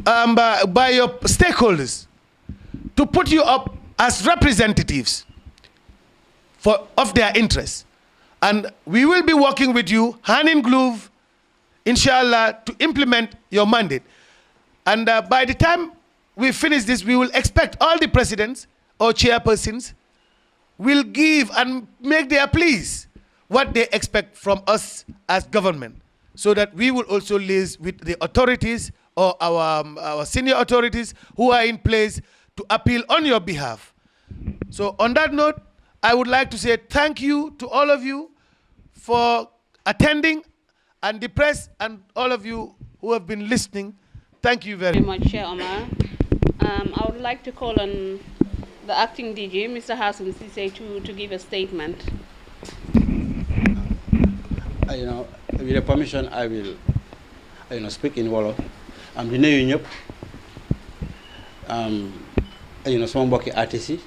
By your stakeholders to put you up as representatives of their interests. And we will be working with you hand in glove, inshallah, to implement your mandate. And by the time we finish this, we will expect all the presidents or chairpersons will give and make their pleas what they expect from us as government, so that we will also liaise with the authorities or our senior authorities who are in place to appeal on your behalf. So on that note, I would like to say thank you to all of you for attending, and the press and all of you who have been listening. Thank you very much, Chair Omar. I would like to call on the acting DG, Mr. Hassan Sise, to give a statement. With your permission, I will speak in Wolof. I'm di nuyu ñëpp sama mbokki artistes yi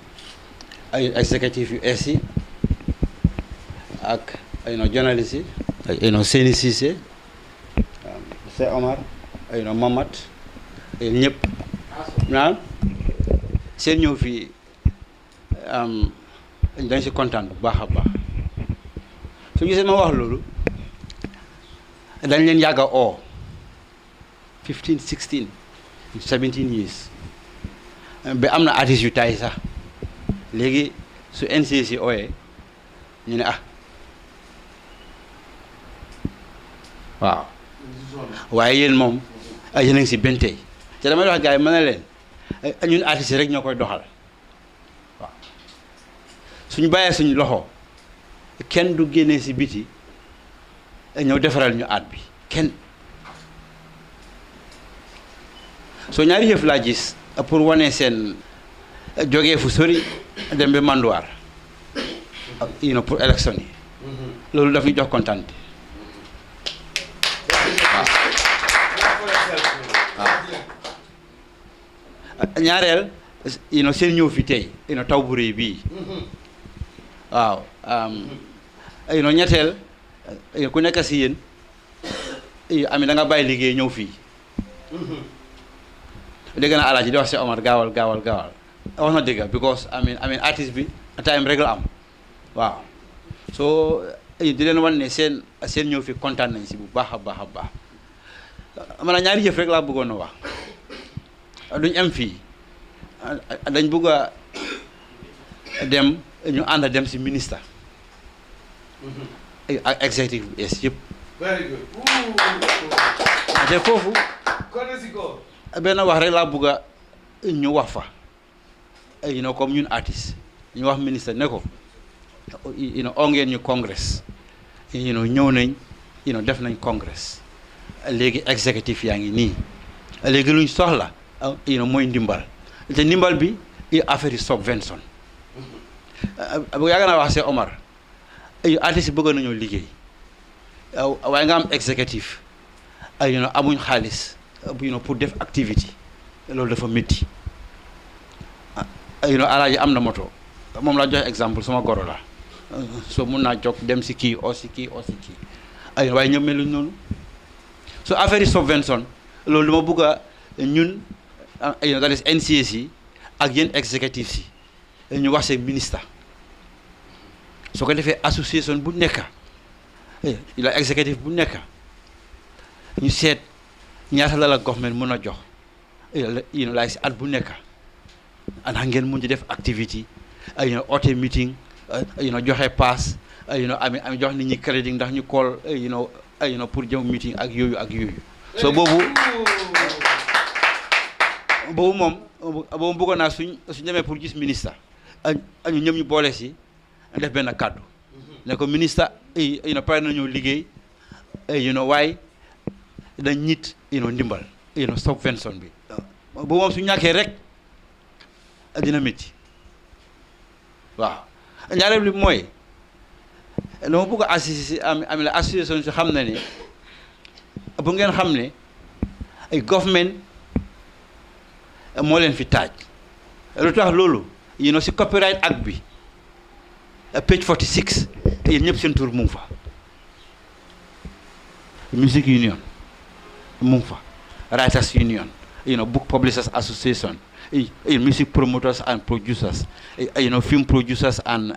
ay exécutif yu es yi ak journalistes yi Seni Cissé Cheikh Omar Mamat ñëpp naan seen ñëw fii dañ si kontaan bu baax a baax su gisee ma wax loolu dañ leen yàgg a 15 16 17 years ba am na artistes yu tay sax léegi su NCC ooyee ñu ne waaw waaye yéen moom yéen a ngi si benn tey te damay wax gars yi mën na leen ñun artistes rek ñoo koy doxal waaw suñu bàyyee suñu loxo kenn du génnee si biti ñëw defaral ñu aat bi kenn. So ñaari yëf laa gis pour wane seen jógee fu sori dem ba manduwaar pour élection yi loolu daf ñu jox kontaan waaw ñaareel seen ñëw fi tey taw bu rëy bii waaw ñetteel ku nekk si yéen ami da nga bàyyi liggéey ñëw fii dégg naa Alaaji di wax si Omar gaawal wax na dëgg because I mean artiste bi time rek la am waaw so di leen wan ne seen ñëw fi kontaan nañ si bu baax a baax a baax man ñaari yëf rek laa bëggoon a wax duñ am fii dañ bëgg a dem ñu ànd dem si ministre ak executive bi es yëpp te foofu benn wax rek laa bëgg a ñu wax fa comme ñun artiste ñu wax ministre ne ko oo ngeen ñu congrès ñëw nañ def nañ congrès léegi exécutif yaa ngi nii léegi luñ soxla mooy ndimbal te ndimbal bi affaire yi subvention yàgg naa wax see Omar artiste bëgg nañoo liggéey waaye nga am exécutif amuñ xaalis pour def activité loolu dafa métti Alaaji am na moto moom laa joxe exemple sama goro la so mun naa jóg dem si kii oo si kii waaye ñëpp meluñ noonu so affaire yi subvention loolu dama bëgg a ñun dalis NCS yi ak yéen exécutif yi ñu wax seen ministre soo ko defee association bu nekk la exécutif bu nekk ñu seet ñaata la government mën a jox laay si at bu nekk ndax ngeen mun ci def activité oote meeting joxe pass ami jox nit ñi crédit ndax ñu call pour jëm meeting ak yooyu so boobu moom bëggoon naa suñ demee pour gis ministre ñu ñëm ñu boole si def benn kàddu ne ko ministre pare nañoo liggéey waaye dañ nit ndimbal subvention bi bu moom su ñàkkee rek dina métti waaw ñaareel bi mooy dama bëgg a assister am la association si xam na ne bu ngeen xam ne ay government moo leen fi taaj lu tax loolu si copyright act bi page 46 yéen ñëpp seen tur mu ngi fa music union mu ngi fa writers union book publishers association music promoters and producers film producers and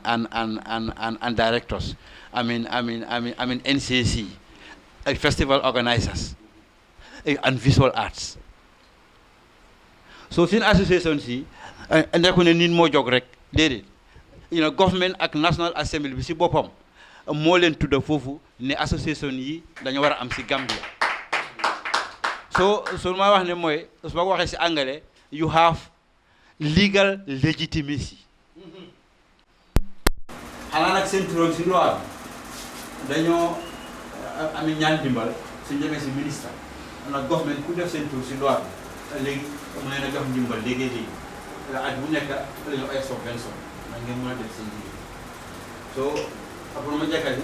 directors I mean NCAC festival organizers and visual arts so seen association si nekku ne nit moo jóg rek déedéet government ak national assembly bi si boppam moo leen tudda foofu ne association yi dañu war a am si Gambia so ma wax ne mooy su ma ko waxee si anglais you have legal legitimacy xanaa nag seen turoon si loi bi dañoo ami ñaan dimbal su ñemee si ministre nag government ku def seen tur si loi bi léegi mu leen a jox ndimbal léegi at bu nekk dañoo ay subvention man ngeen mën a def seen liggéey so après ma jekkal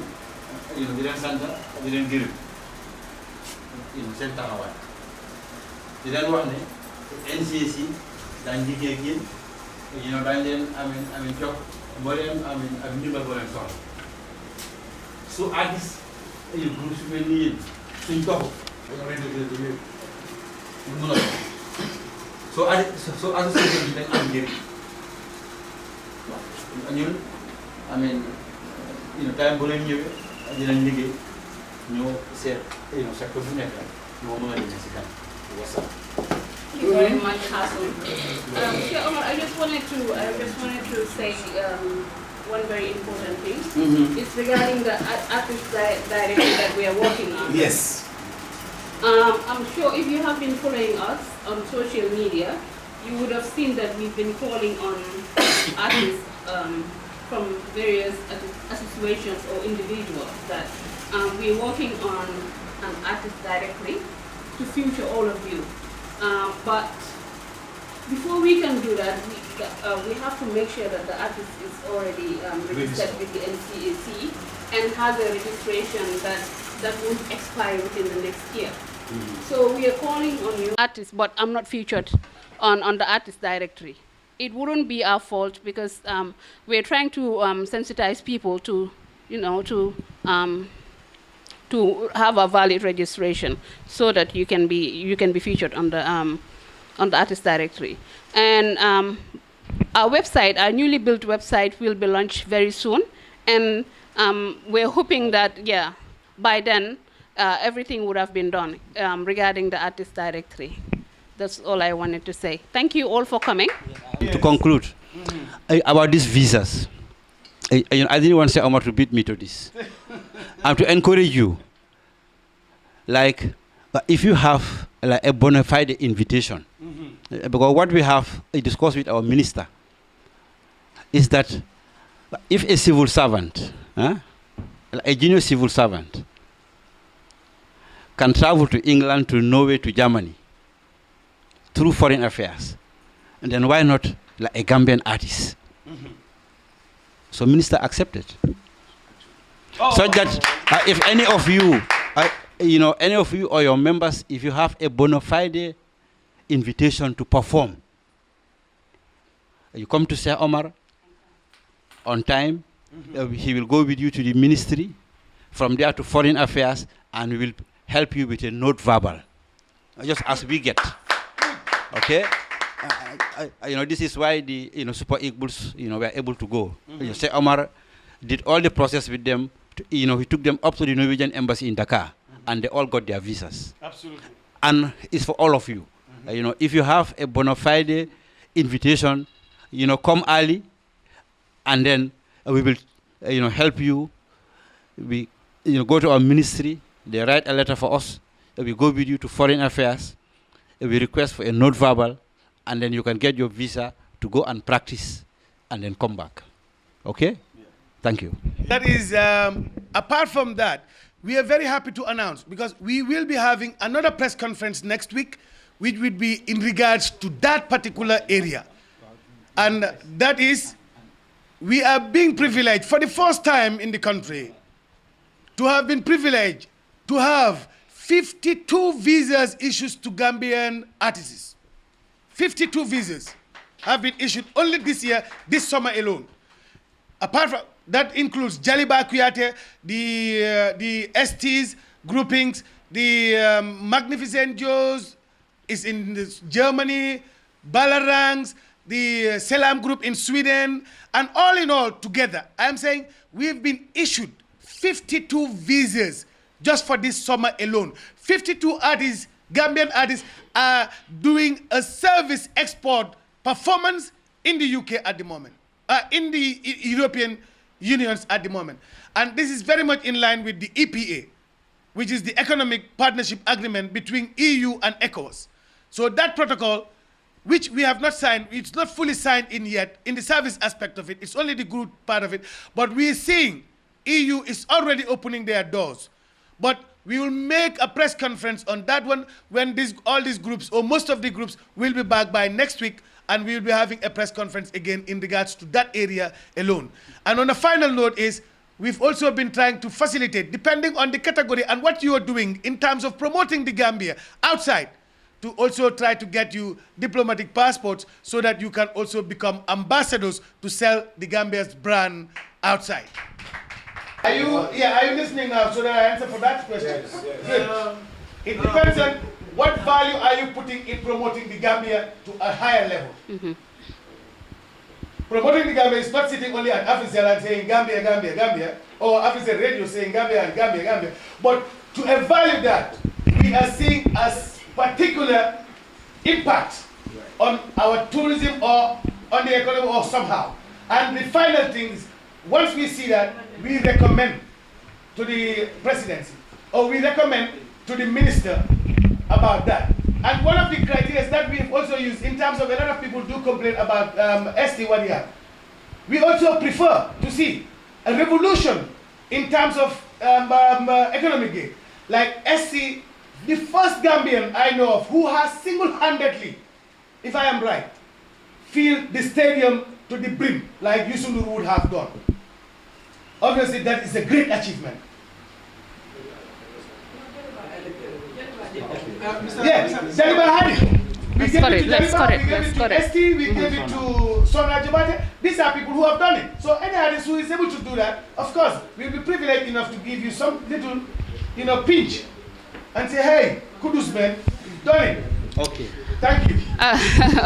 ni di leen sant di leen gërëm seen taxawaay di leen wax ne NCAC daañu liggéey ak yéen daañu leen amiin jox boo leen amiin ak ndimbal boo leen soxla su artiste groupe su mel ni yéen suñ toxu dañoo leen di ñu mën a soo association bi dañ am njëriñ ñun amiin time bu leen ñëwee dinañ liggéey ñoo seet secteur bu nekk moo mën a demee si kan wasalaam. Thank you very much, Hassan. Chair Omar, I just wanted to say one very important thing. It's regarding the artist directory that we are working on. Yes. I'm sure if you have been following us on social media, you would have seen that we've been calling on artists from various associations or individuals that we're working on an artist directory to feature all of you. But before we can do that, we have to make sure that the artist is already registered with the NCAC and has a registration that won't expire within the next year. So we are calling on you artists, but I'm not featured on the artist directory. It wouldn't be our fault because we're trying to sensitize people to, to have a valid registration so that you can be featured on the artist directory. And our website, our newly built website, will be launched very soon, and we're hoping that by then everything would have been done regarding the artist directory. That's all I wanted to say. Thank you all for coming. To conclude, about these visas, I didn't want to say Omar to beat me to this. And to encourage you, like, if you have like a bona fide invitation, because what we have discussed with our minister is that if a civil servant, a junior civil servant, can travel to England, to Norway, to Germany, through foreign affairs, and then why not like a Gambian artist? So minister accepted. Such that if any of you, any of you or your members, if you have a bona fide invitation to perform, you come to Sir Omar on time, he will go with you to the ministry, from there to foreign affairs, and we will help you with a note verbal, just as we get. Okay, this is why the Super Eagles were able to go. Sir Omar did all the process with them. He took them up to the Norwegian embassy in Dakar, and they all got their visas. Absolutely. And it's for all of you. If you have a bona fide invitation, come early, and then we will, help you. We, go to our ministry. They write a letter for us. We go with you to foreign affairs. We request for a note verbal, and then you can get your visa to go and practice, and then come back. Okay? Yeah. Thank you. That is, apart from that, we are very happy to announce, because we will be having another press conference next week, which would be in regards to that particular area. And that is, we are being privileged for the first time in the country to have been privileged to have 52 visas issued to Gambian artists. 52 visas have been issued only this year, this summer alone. Apart from that, includes Jaliba Kuyate, the STs groupings, the Magnificent Joes is in Germany, Balarangs, the Selam group in Sweden, and all in all together, I'm saying we've been issued 52 visas just for this summer alone. 52 artists, Gambian artists, are doing a service export performance in the UK at the moment, in the European unions at the moment. And this is very much in line with the EPA, which is the Economic Partnership Agreement between EU and ECOWAS. So that protocol, which we have not signed, it's not fully signed in yet, in the service aspect of it, it's only the good part of it, but we are seeing EU is already opening their doors. But we will make a press conference on that one when all these groups, or most of the groups, will be back by next week, and we will be having a press conference again in regards to that area alone. And on a final note is, we've also been trying to facilitate, depending on the category and what you are doing in terms of promoting the Gambia outside, to also try to get you diplomatic passports so that you can also become ambassadors to sell the Gambia's brand outside. Are you listening now so that I answer for that question? Yes. Good. It depends on what value are you putting in promoting the Gambia to a higher level. Promoting the Gambia is not sitting only at Africell and saying Gambia, Gambia, Gambia, or Africell Radio saying Gambia and Gambia, Gambia. But to evaluate that, we are seeing as particular impact on our tourism or on the economy or somehow. And the final thing is, once we see that, we recommend to the presidency, or we recommend to the minister about that. And one of the criteria that we've also used in terms of a lot of people do complain about ST what you have. We also prefer to see a revolution in terms of economic gain. Like SC, the first Gambian I know of who has single-handedly, if I am right, filled the stadium to the brim like Yusuf Nur would have done. Obviously, that is a great achievement. Yeah, Jaliba had it. We gave it to Jaliba, we gave it to ST, we gave it to Sona Jabate. These are people who have done it. So any artist who is able to do that, of course, we'll be privileged enough to give you some little, pinch and say, hey, kudos man, you've done it. Okay. Thank you.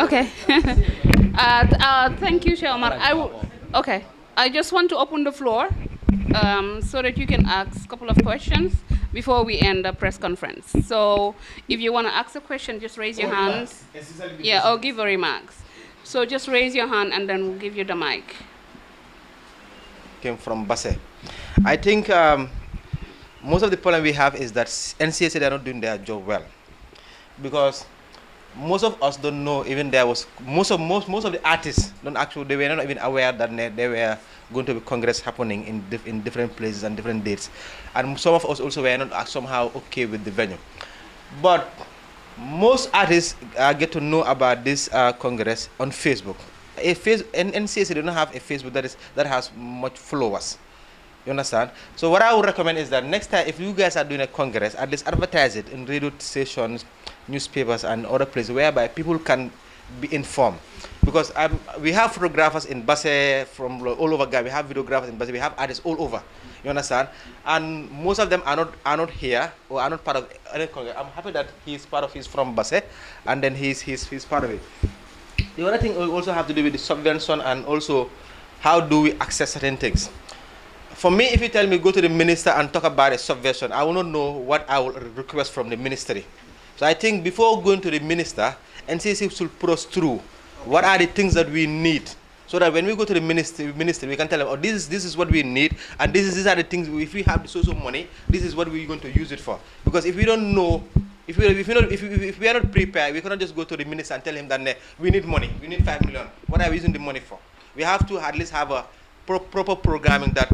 Okay. Thank you, Sheikh Omar. Okay. I just want to open the floor so that you can ask a couple of questions before we end the press conference. So if you want to ask a question, just raise your hand. Yeah, or give a remarks. So just raise your hand and then we'll give you the mic. Came from Basse. I think most of the problem we have is that NCAC, they're not doing their job well. Because most of us don't know, even there was, most of the artists don't actually, they were not even aware that there were going to be Congress happening in different places and different dates. And some of us also were not somehow okay with the venue. But most artists get to know about this Congress on Facebook. NCAC, they don't have a Facebook that has much followers. You understand? So what I would recommend is that next time, if you guys are doing a Congress, at least advertise it in radio stations, newspapers, and other places whereby people can be informed. Because we have photographers in Basse from all over Gambia, we have videographers in Basse, we have artists all over. You understand? And most of them are not here or are not part of any Congress. I'm happy that he's from Basse, and then he's part of it. The other thing we also have to do with the subvention and also how do we access certain things. For me, if you tell me go to the minister and talk about a subvention, I will not know what I will request from the ministry. So I think before going to the minister, NCC should put us through what are the things that we need, so that when we go to the minister we can tell them, oh, this is what we need, and these are the things. If we have the social money, this is what we're going to use it for. Because if we don't know, if we are not prepared, we cannot just go to the minister and tell him that we need money, we need 5 million. What are we using the money for? We have to at least have a proper programming that,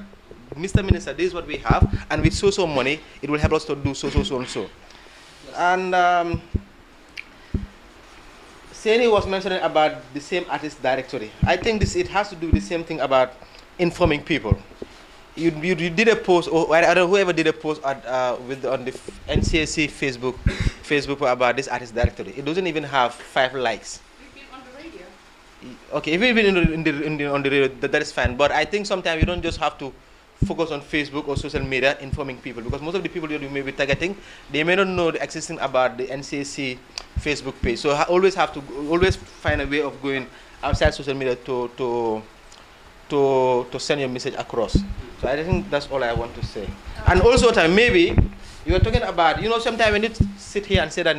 Mr. Minister, this is what we have, and with so money, it will help us to do so and so. And Seni was mentioning about the same artist directory. I think it has to do the same thing about informing people. You did a post, or I don't know, whoever did a post on the NCAC Facebook about this artist directory. It doesn't even have 5 likes. Okay, if you've been on the radio, that is fine. But I think sometimes you don't just have to focus on Facebook or social media informing people, because most of the people you may be targeting, they may not know the existing about the NCAC Facebook page. So always find a way of going outside social media to send your message across. So I think that's all I want to say. And also, maybe you were talking about, sometimes when you sit here and say that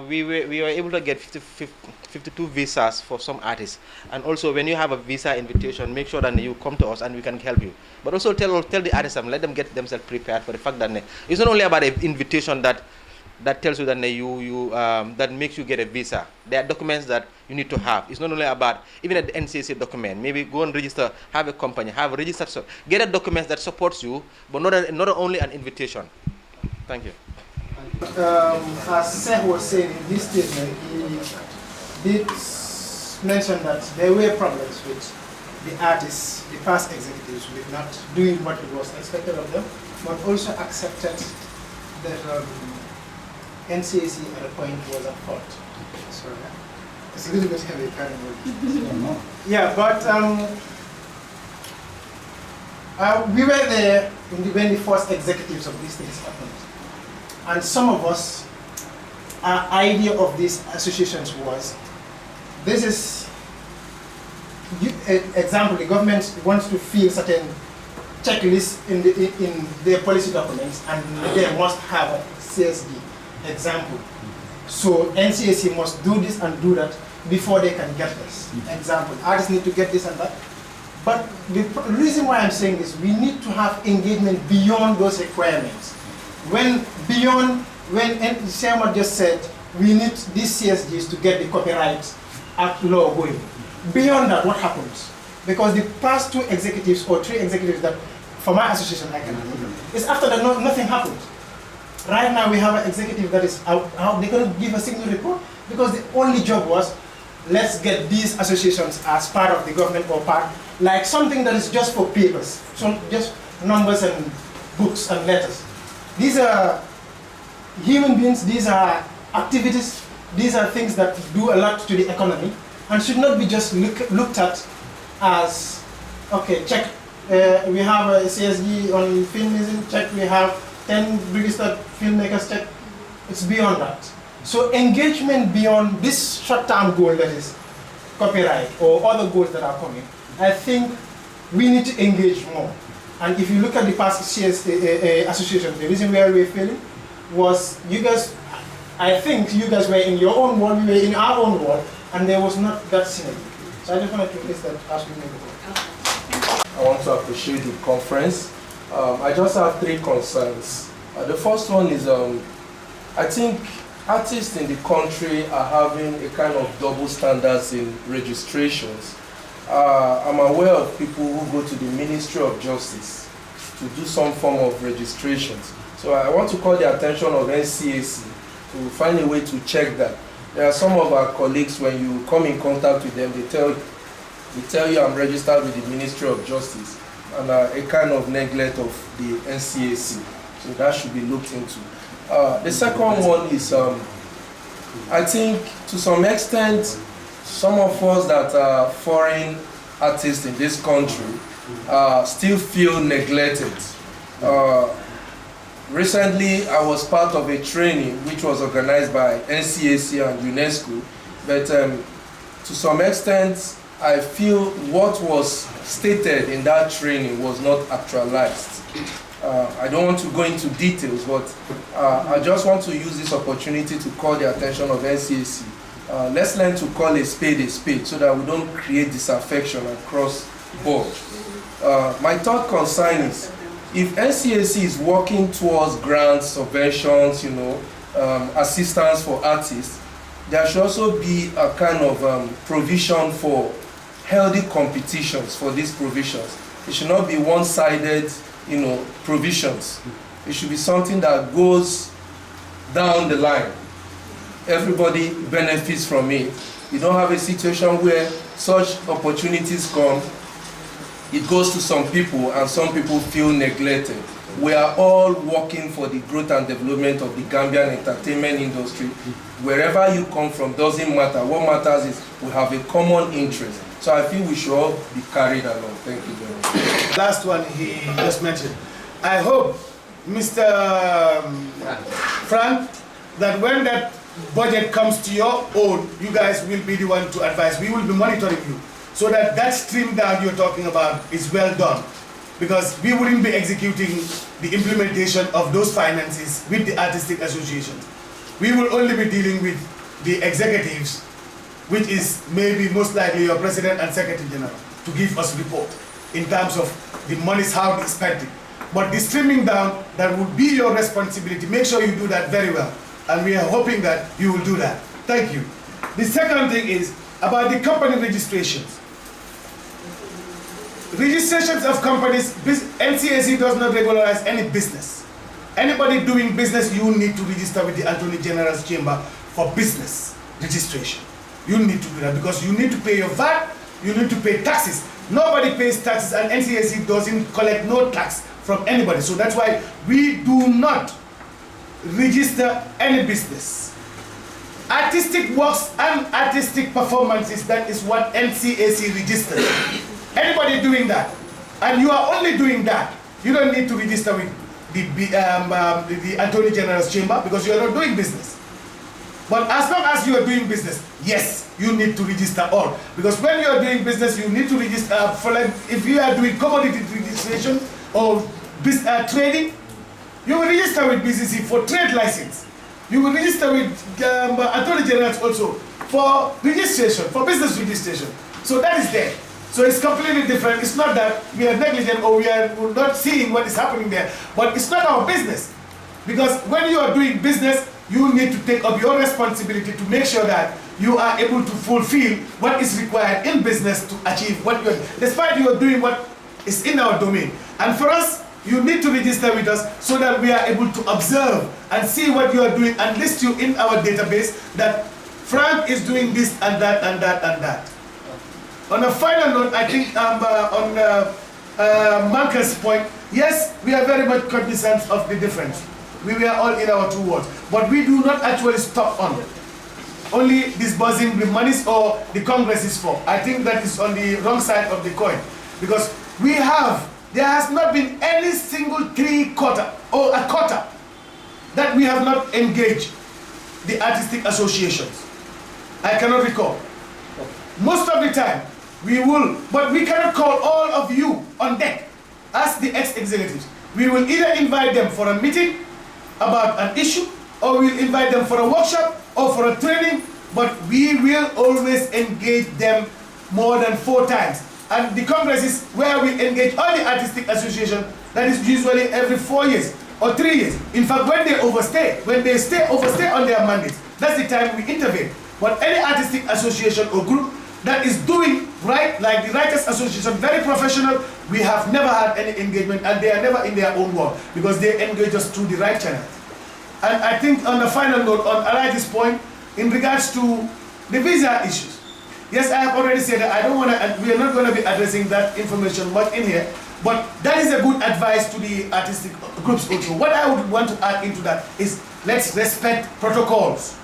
we were able to get 52 visas for some artists, and also when you have a visa invitation, make sure that you come to us and we can help you. But also tell the artists, let them get themselves prepared for the fact that it's not only about an invitation that tells you that that makes you get a visa. There are documents that you need to have. It's not only about even the NCAC document. Maybe go and register, have a company, have a registered, so get a document that supports you, but not only an invitation. Thank you. As Seth was saying in this statement, he did mention that there were problems with the artists, the past executives, with not doing what was expected of them, but also accepted that NCAC at a point was at fault. Sorry, it's a little bit heavy, kind of. Yeah, but we were there when the first executives of these things happened. And some of us, our idea of these associations was, this is, example, the government wants to fill certain checklists in their policy documents, and they must have a CSD example. So NCAC must do this and do that before they can get this. Example, artists need to get this and that. But the reason why I'm saying this, we need to have engagement beyond those requirements. When Sherman just said, we need these CSGs to get the Copyright Act law going. Beyond that, what happens? Because the past 2 executives or 3 executives that, for my association, I can remember, it's after that nothing happened. Right now, we have an executive that is out. They couldn't give a single report because the only job was, let's get these associations as part of the government or part, like something that is just for papers, just numbers and books and letters. These are human beings, these are activities, these are things that do a lot to the economy and should not be just looked at as, okay, check, we have a CSG on filmmaking, check, we have 10 registered filmmakers, check. It's beyond that. So engagement beyond this short-term goal that is copyright or other goals that are coming, I think we need to engage more. And if you look at the past association, the reason why we were failing was you guys, I think you guys were in your own world, we were in our own world, and there was not that synergy. So I just wanted to list that as we move on. I want to appreciate the conference. I just have 3 concerns. The first one is, I think artists in the country are having a kind of double standards in registrations. I'm aware of people who go to the Ministry of Justice to do some form of registrations. So I want to call the attention of NCAC to find a way to check that. There are some of our colleagues, when you come in contact with them, they tell you I'm registered with the Ministry of Justice, and a kind of neglect of the NCAC. So that should be looked into. The second one is, I think to some extent, some of us that are foreign artists in this country still feel neglected. Recently, I was part of a training which was organized by NCAC and UNESCO, but to some extent, I feel what was stated in that training was not actualized. I don't want to go into details, but I just want to use this opportunity to call the attention of NCAC. Let's learn to call a spade so that we don't create disaffection across board. My third concern is, if NCAC is working towards grants, subventions, assistance for artists, there should also be a kind of provision for healthy competitions for these provisions. It should not be one-sided, provisions. It should be something that goes down the line. Everybody benefits from it. You don't have a situation where such opportunities come, it goes to some people and some people feel neglected. We are all working for the growth and development of the Gambian entertainment industry. wherever you come from doesn't matter. What matters is we have a common interest. So I feel we should all be carried along. Thank you very much. Last one he just mentioned. I hope, Mr. Frank, that when that budget comes to your own, you guys will be the one to advise. We will be monitoring you so that that stream that you're talking about is well done. Because we wouldn't be executing the implementation of those finances with the artistic associations. We will only be dealing with the executives, which is maybe most likely your president and secretary general, to give us report in terms of the monies, how they spent it. But the streaming down, that would be your responsibility. Make sure you do that very well. And we are hoping that you will do that. Thank you. The second thing is about the company registrations. Registrations of companies, NCAC does not regularize any business. Anybody doing business, you need to register with the Attorney General's Chamber for business registration. You need to do that because you need to pay your VAT, you need to pay taxes. Nobody pays taxes and NCAC doesn't collect no tax from anybody. So that's why we do not register any business. Artistic works and artistic performances, that is what NCAC registers. Anybody doing that, and you are only doing that, you don't need to register with the Attorney General's Chamber because you are not doing business. But as long as you are doing business, yes, you need to register all. Because when you are doing business, you need to register for, like, if you are doing commodity registration or trading, you will register with BCC for trade license. You will register with Attorney Generals also for registration, for business registration. So that is there. So it's completely different. It's not that we are negligent or we are not seeing what is happening there, but it's not our business. Because when you are doing business, you need to take up your responsibility to make sure that you are able to fulfill what is required in business to achieve what you are, despite you are doing what is in our domain. And for us, you need to register with us so that we are able to observe and see what you are doing and list you in our database that Frank is doing this and that and that and that. On a final note, I think on Marcus' point, yes, we are very much cognizant of the difference. We were all in our 2 words, but we do not actually stop on only disbursing the monies or the Congress is for. I think that is on the wrong side of the coin, because there has not been any single 3/4 or a quarter that we have not engaged the artistic associations. I cannot recall. Most of the time, we will, but we cannot call all of you on deck as the ex-executives. We will either invite them for a meeting about an issue, or we'll invite them for a workshop or for a training, but we will always engage them more than 4 times. And the Congress is where we engage all the artistic associations, that is usually every 4 years or 3 years. In fact, when they overstay on their mandates, that's the time we intervene. But any artistic association or group that is doing right, like the Writers Association, very professional, we have never had any engagement, and they are never in their own work because they engage us through the right channel. And I think on the final note, on Elijah's point, in regards to the visa issues, yes, I have already said that I don't want to, and we are not going to be addressing that information much in here, but that is a good advice to the artistic groups also. What I would want to add into that is let's respect protocols.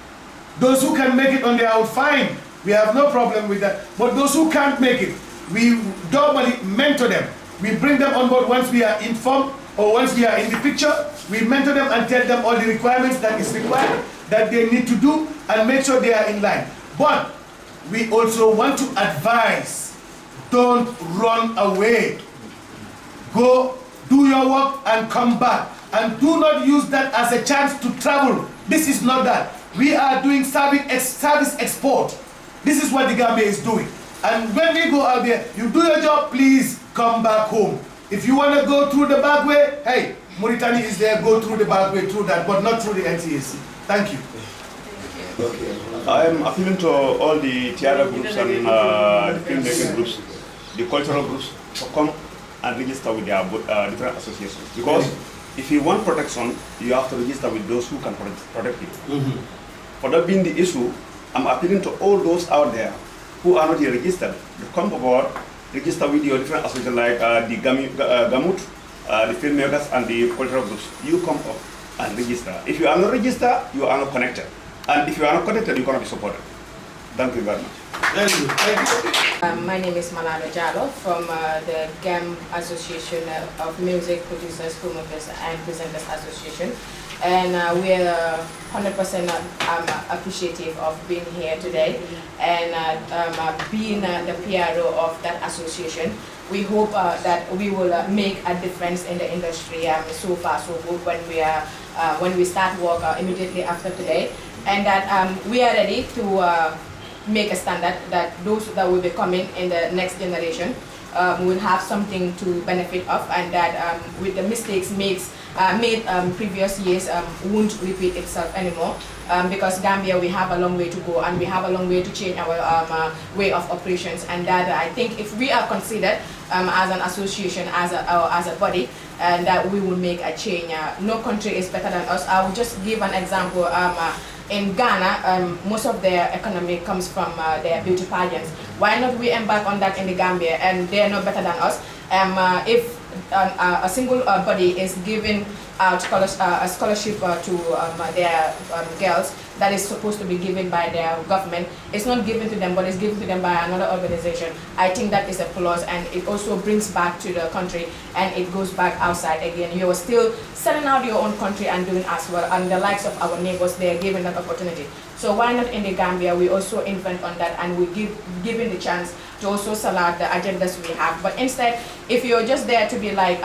Those who can make it on their own, fine. We have no problem with that. But those who can't make it, we normally mentor them. We bring them on board once we are informed or once we are in the picture. We mentor them and tell them all the requirements that is required, that they need to do, and make sure they are in line. But we also want to advise, don't run away. Go do your work and come back. And do not use that as a chance to travel. This is not that. We are doing service export. This is what the Gambia is doing. And when we go out there, you do your job, please come back home. If you want to go through the back way, hey, Mauritania is there, go through the back way, through that, but not through the NCAC. Thank you. I am appealing to all the theater groups and the filmmaking groups, the cultural groups, to come and register with their different associations. Because if you want protection, you have to register with those who can protect you. For that being the issue, I'm appealing to all those out there who are not yet registered to come aboard, register with your different associations like the Gamut, the filmmakers, and the cultural groups. You come up and register. If you are not registered, you are not connected. And if you are not connected, you cannot be supported. Thank you very much. Very good. Thank you. My name is Malala Jallo from the GAM Association of Music Producers, Promoters and Presenters Association. And we are 100% appreciative of being here today and being the PRO of that association. We hope that we will make a difference in the industry. So far, so good when we start work immediately after today, and that we are ready to make a standard that those that will be coming in the next generation will have something to benefit of, and that with the mistakes made previous years won't repeat itself anymore, because Gambia, we have a long way to go and we have a long way to change our way of operations, and that I think if we are considered as an association, as a body, and that we will make a change. No country is better than us. I will just give an example. In Ghana, most of their economy comes from their beauty pageants. Why not we embark on that in the Gambia? And they are no better than us. If a single body is giving out a scholarship to their girls that is supposed to be given by their government, it's not given to them, but it's given to them by another organization. I think that is a plus, and it also brings back to the country, and it goes back outside again. You are still selling out your own country and doing as well, and the likes of our neighbors, they are given that opportunity. So why not in the Gambia, we also invent on that, and we given the chance to also sell out the agendas we have. But instead, if you're just there to be like,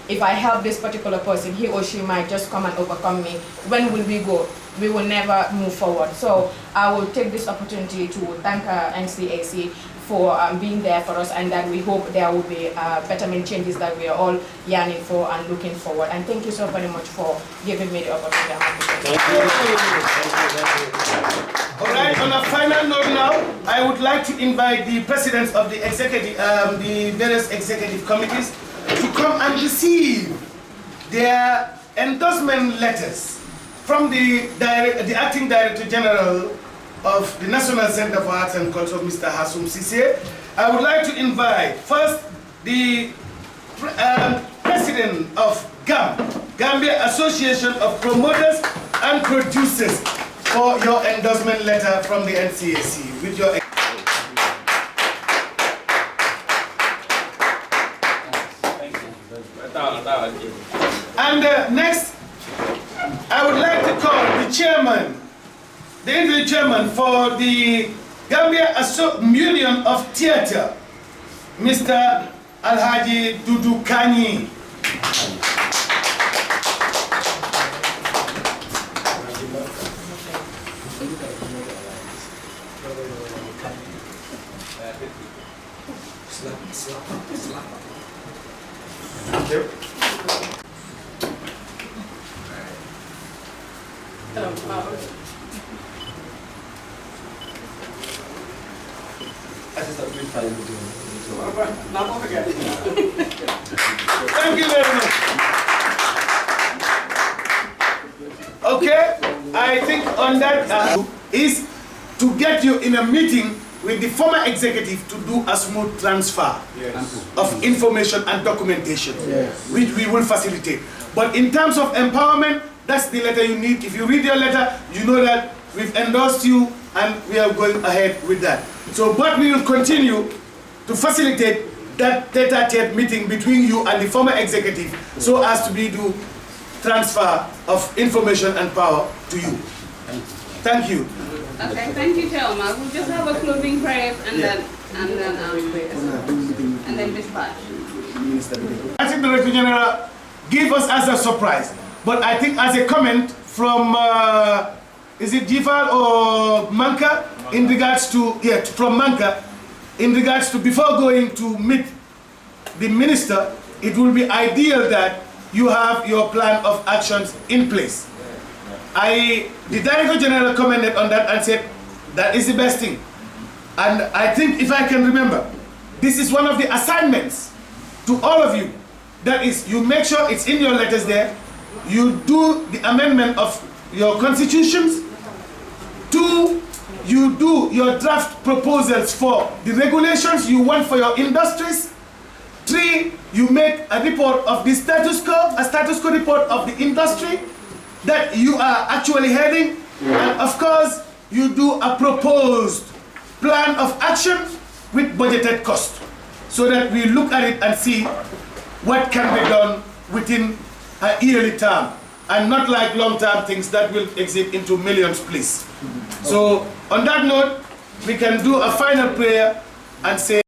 if I help this particular person, he or she might just come and overcome me, when will we go? We will never move forward. So I will take this opportunity to thank NCAC for being there for us, and that we hope there will be betterment changes that we are all yearning for and looking forward. And thank you so very much for giving me the opportunity. Thank you. All right, on a final note now, I would like to invite the presidents of the executive, the various executive committees to come and receive their endorsement letters from the Acting Director General of the National Center for Arts and Culture, Mr. Hassoum Cissé. I would like to invite first the President of GAM, Gambia Association of Promoters and Producers, for your endorsement letter from the NCAC. With your And next, I would like to call the chairman, the interim chairman for the Gambia Union of Theatre, Mr. Alhaji Dudu Kanyi. Thank you very much. Okay, I think on that is to get you in a meeting with the former executive to do a smooth transfer of information and documentation, which we will facilitate. But in terms of empowerment, that's the letter you need. If you read your letter, you know that we've endorsed you and we are going ahead with that. So, but we will continue to facilitate that tete-a-tete meeting between you and the former executive so as to be do transfer of information and power to you. Thank you. Okay, thank you, Chairman. We'll just have a closing prayer and then dispatch. I think the Director General gave us as a surprise, but I think as a comment from is it Jifal or Manka in regards to from Manka in regards to before going to meet the minister, it will be ideal that you have your plan of actions in place. The Director General commented on that and said that is the best thing. And I think if I can remember, this is one of the assignments to all of you. That is, you make sure it's in your letters there. You do the amendment of your constitutions. 2, you do your draft proposals for the regulations you want for your industries. 3, you make a report of the status quo, a status quo report of the industry that you are actually heading. And of course, you do a proposed plan of action with budgeted cost, so that we look at it and see what can be done within a yearly term, and not like long-term things that will exit into millions, please. So on that note, we can do a final prayer and say,